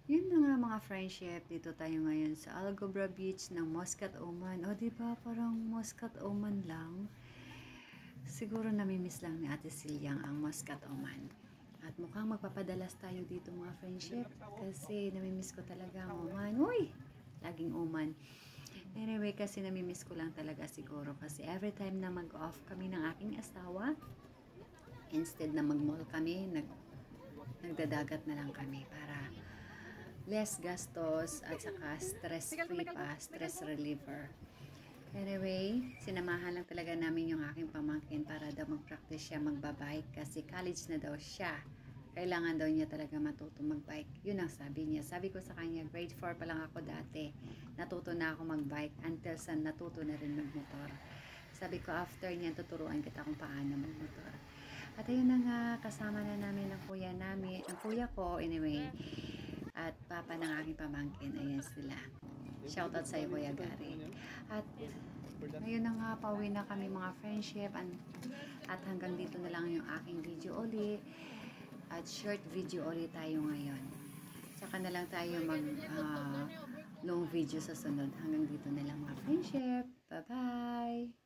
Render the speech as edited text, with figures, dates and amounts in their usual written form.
Yun na nga mga friendship, dito tayo ngayon sa Algobra Beach ng Muscat, Oman. O diba parang Muscat, Oman lang. Siguro namimiss lang ni Ate Silyang ang Muscat, Oman. At mukhang magpapadalas tayo dito mga friendship kasi namimiss ko talaga ang Oman. Uy! Laging Oman. Anyway, kasi namimiss ko lang talaga siguro kasi every time na mag-off kami ng aking asawa, instead na mag-mall kami, nagdadagat na lang kami para less gastos at saka stress-free pa, stress reliever. Anyway, sinamahan lang talaga namin yung aking pamangkin para daw mag-practice siya magbabike kasi college na daw siya. Kailangan daw niya talaga matuto magbike. Yun ang sabi niya. Sabi ko sa kanya, grade 4 pa lang ako dati. Natuto na ako magbike until sa natuto na rin magmotor. Sabi ko, after niyan, tuturuan kita kung paano magmotor. At ayun na nga, kasama na namin ang kuya ko, anyway, at papa ng aking pamangkin. Ayan sila. Shoutout sa iyo, Kuya Gary. At ngayon na nga, pauwi na kami mga friendship. At hanggang dito na lang yung aking video uli. At short video uli tayo ngayon. Saka na lang tayo mag long video sa sunod. Hanggang dito na lang mga friendship. Bye-bye!